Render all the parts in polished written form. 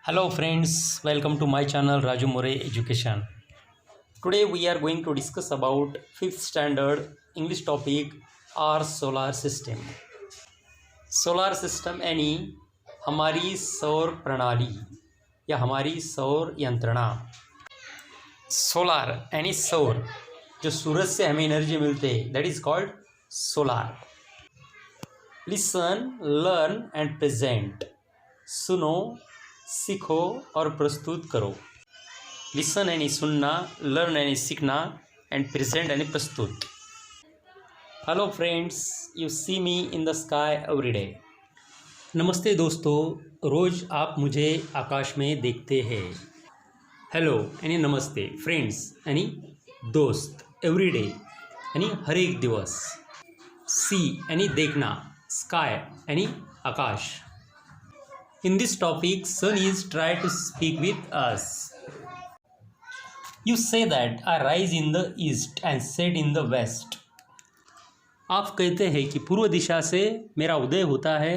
Hello friends, welcome to my channel Raju More Education. Today we are going to discuss about 5th standard English topic our solar system. Solar system यानी हमारी सौर प्रणाली या हमारी सौर यंत्रणा। Solar यानी सौर, जो सूरज से हमें एनर्जी मिलते हैं, that is called solar. Listen, learn and present. सुनो, सीखो और प्रस्तुत करो। लिसन यानी सुनना, लर्न यानी सीखना एंड प्रेजेंट यानी प्रस्तुत। Hello friends, you see me in the sky every day. नमस्ते दोस्तों, रोज़ आप मुझे आकाश में देखते हैं। हेलो यानी नमस्ते, फ्रेंड्स यानी दोस्त, एवरी डे यानी हर एक दिवस, सी यानी देखना, स्काई यानी आकाश। In this topic, Sun is try to speak with us. You say that I rise in the east and set in the west. आप कहते हैं कि पूर्व दिशा से मेरा उदय होता है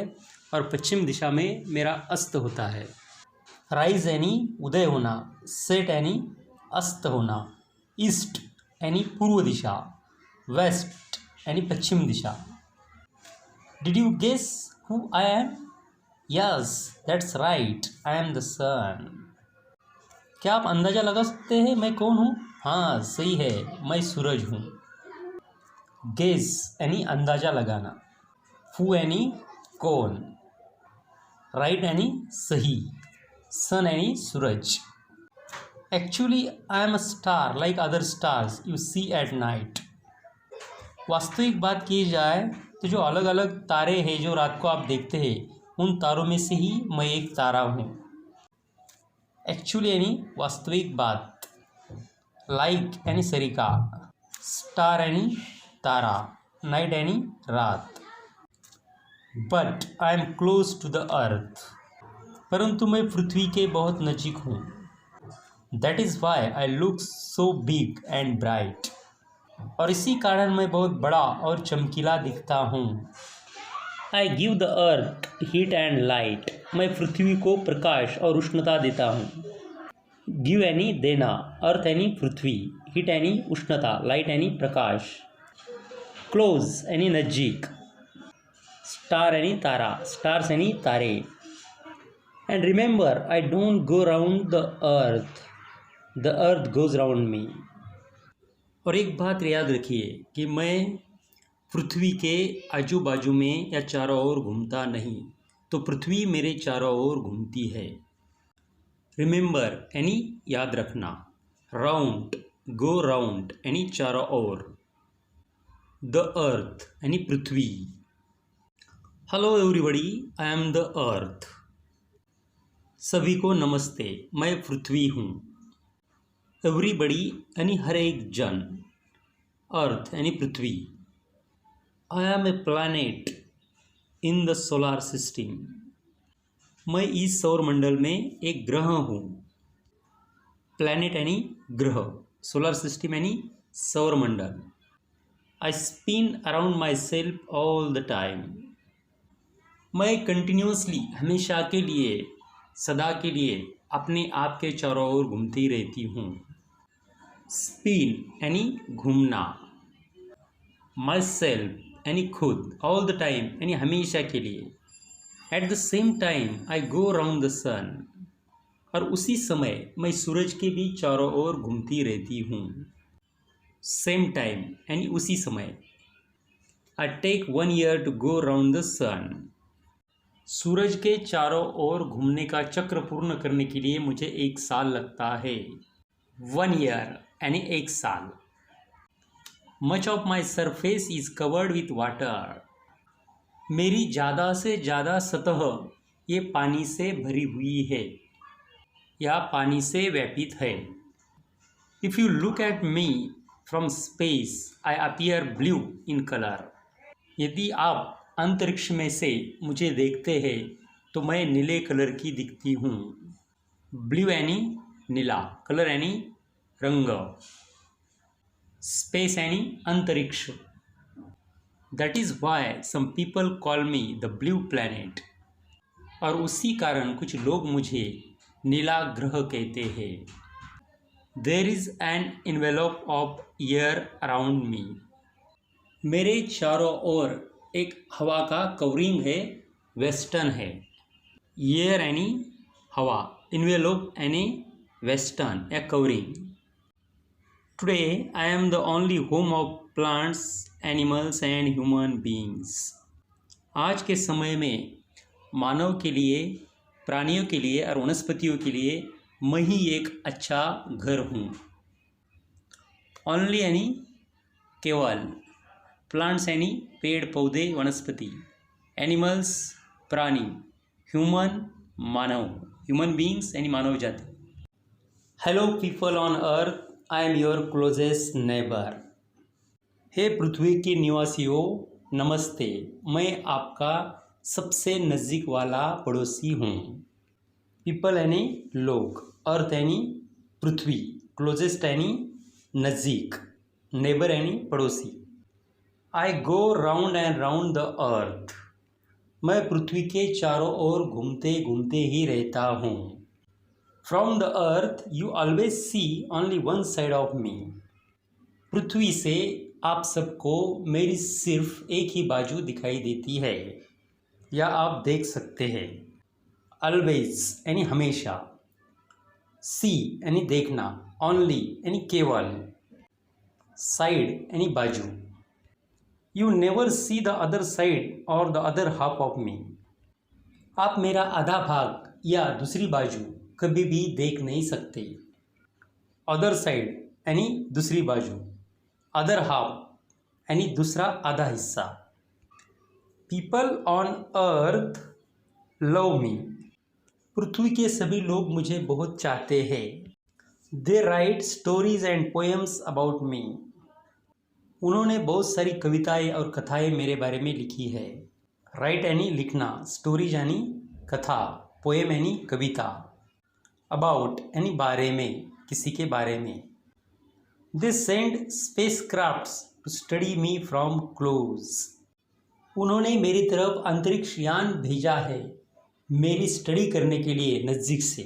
और पश्चिम दिशा में मेरा अस्त होता है। राइज यानी उदय होना, सेट यानी अस्त होना, ईस्ट यानी पूर्व दिशा, वेस्ट यानी पश्चिम दिशा। Did you guess who I am? Yes, that's right. I am the sun. क्या आप अंदाज़ा लगा सकते हैं मैं कौन हूँ? हाँ, सही है, मैं सूरज हूँ। गेस यानी अंदाज़ा लगाना, हु यानी कौन, राइट यानी सही, सन यानी सूरज। Actually I am a star like other stars you see at night. वास्तविक बात की जाए तो जो अलग अलग तारे हैं जो रात को आप देखते हैं, उन तारों में से ही मैं एक तारा हूँ। एक्चुअली यानी वास्तविक बात, लाइक यानी सरीका, स्टार यानी तारा, नाइट यानी रात। But I am close to the earth, परंतु मैं पृथ्वी के बहुत नजीक हूँ। That is why I look so big and bright, और इसी कारण मैं बहुत बड़ा और चमकीला दिखता हूँ। I give the earth heat and light, मैं पृथ्वी को प्रकाश और उष्णता देता हूँ। गिव यानी देना, अर्थ यानी पृथ्वी, हीट यानी उष्णता, लाइट यानी प्रकाश। क्लोज यानी नज़दीक, स्टार यानी तारा, स्टार्स यानी तारे। And remember I don't go round the earth goes round me. और एक बात याद रखिए कि मैं पृथ्वी के आजू बाजू में या चारों ओर घूमता नहीं, तो पृथ्वी मेरे चारों ओर घूमती है। रिमेंबर यानी याद रखना, राउंड, गो राउंड यानी चारों ओर, द अर्थ यानी पृथ्वी। Hello everybody, I am the earth. सभी को नमस्ते, मैं पृथ्वी हूँ। एवरीबॉडी यानी हर एक जन, अर्थ यानी पृथ्वी। I am a planet in the solar system, मैं इस सौर मंडल में एक ग्रह हूँ। प्लैनेट यानी ग्रह, सोलर सिस्टम यानी सौर मंडल। I spin around myself all the time, मैं कंटिन्यूसली, हमेशा के लिए, सदा के लिए अपने आप के चारों ओर घूमती रहती हूँ। स्पिन यानी घूमना, माई सेल्फ यानी खुद, ऑल द टाइम यानी हमेशा के लिए। At the same time I go round the sun, और उसी समय मैं सूरज के भी चारों ओर घूमती रहती हूँ। सेम टाइम यानी उसी समय। I take 1 year to go round the sun, सूरज के चारों ओर घूमने का चक्र पूर्ण करने के लिए मुझे 1 साल लगता है। 1 year यानी 1 साल। Much of my surface is covered with water, मेरी ज़्यादा से ज़्यादा सतह ये पानी से भरी हुई है या पानी से व्यापित है। If you look at me from space I appear blue in colour, यदि आप अंतरिक्ष में से मुझे देखते हैं तो मैं नीले कलर की दिखती हूँ। ब्लू यानी नीला, कलर यानी रंग, स्पेस यानी अंतरिक्ष। That is why some people call me the blue planet, और उसी कारण कुछ लोग मुझे नीला ग्रह कहते हैं। There is an envelope of air around me. मेरे चारों ओर एक हवा का कवरिंग है, वेस्टर्न है। एयर यानी हवा, इन्वेलप यानी वेस्टर्न या covering. Today I am the only home of plants, animals and human beings. आज के समय में मानव के लिए, प्राणियों के लिए और वनस्पतियों के लिए मैं ही एक अच्छा घर हूँ। ओनली यानी केवल, प्लांट्स यानी पेड़ पौधे वनस्पति, एनिमल्स प्राणी, ह्यूमन मानव, ह्यूमन बीइंग्स यानी मानव जाति। Hello people on earth, I am your closest neighbour. हे पृथ्वी के निवासियों, नमस्ते, मैं आपका सबसे नज़दीक वाला पड़ोसी हूँ। पीपल यानी लोग, अर्थ यानी पृथ्वी, क्लोजेस्ट यानी नज़दीक, नेबर यानी पड़ोसी। I go round and round the earth. मैं पृथ्वी के चारों ओर घूमते घूमते ही रहता हूँ। From the earth you always see only one side of me. पृथ्वी से आप सबको मेरी सिर्फ एक ही बाजू दिखाई देती है या आप देख सकते हैं। ऑलवेज यानी हमेशा, सी यानी देखना, ओनली यानी केवल, साइड यानी बाजू। You never see the other side or the other half of me. आप मेरा आधा भाग या दूसरी बाजू कभी भी देख नहीं सकते। अदर साइड यानी दूसरी बाजू, अदर हाफ यानी दूसरा आधा हिस्सा। People on earth love me. पृथ्वी के सभी लोग मुझे बहुत चाहते हैं। They write stories and poems about me. उन्होंने बहुत सारी कविताएं और कथाएं मेरे बारे में लिखी है। राइट यानी लिखना, स्टोरीज यानी कथा, पोएम यानी कविता, अबाउट यानी बारे में, किसी के बारे में। They send space crafts to study me from close. उन्होंने मेरी तरफ अंतरिक्ष यान भेजा है मेरी स्टडी करने के लिए नज़दीक से।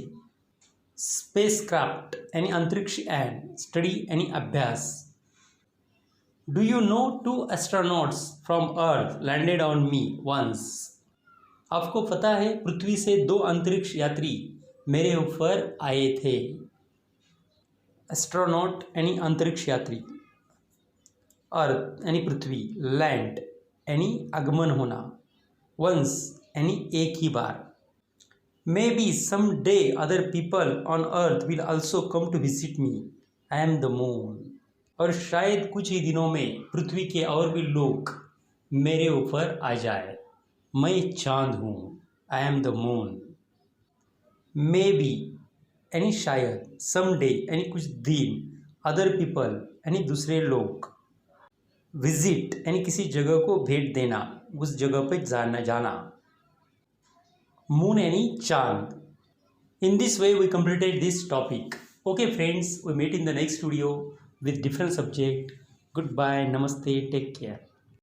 स्पेस क्राफ्ट यानी अंतरिक्ष यान, स्टडी यानी अभ्यास। Do you know 2 astronauts from Earth landed on me once. आपको पता है पृथ्वी से 2 अंतरिक्ष यात्री मेरे ऊपर आए थे। एस्ट्रोनॉट यानी अंतरिक्ष यात्री, अर्थ यानी पृथ्वी, लैंड यानी आगमन होना, वंस यानी एक ही बार। Maybe some day other people on earth will also come to visit me. I am the moon. और शायद कुछ ही दिनों में पृथ्वी के और भी लोग मेरे ऊपर आ जाए। मैं चांद हूँ। आई am the moon. May be यानी शायद, सम डे यानी कुछ दिन, अदर पीपल यानी दूसरे लोग, विजिट यानी किसी जगह को भेंट देना, उस जगह पर जाना। मून यानी चांद। In this way we completed this topic. Okay friends, we meet in the next video with different subject. Goodbye, namaste, take care.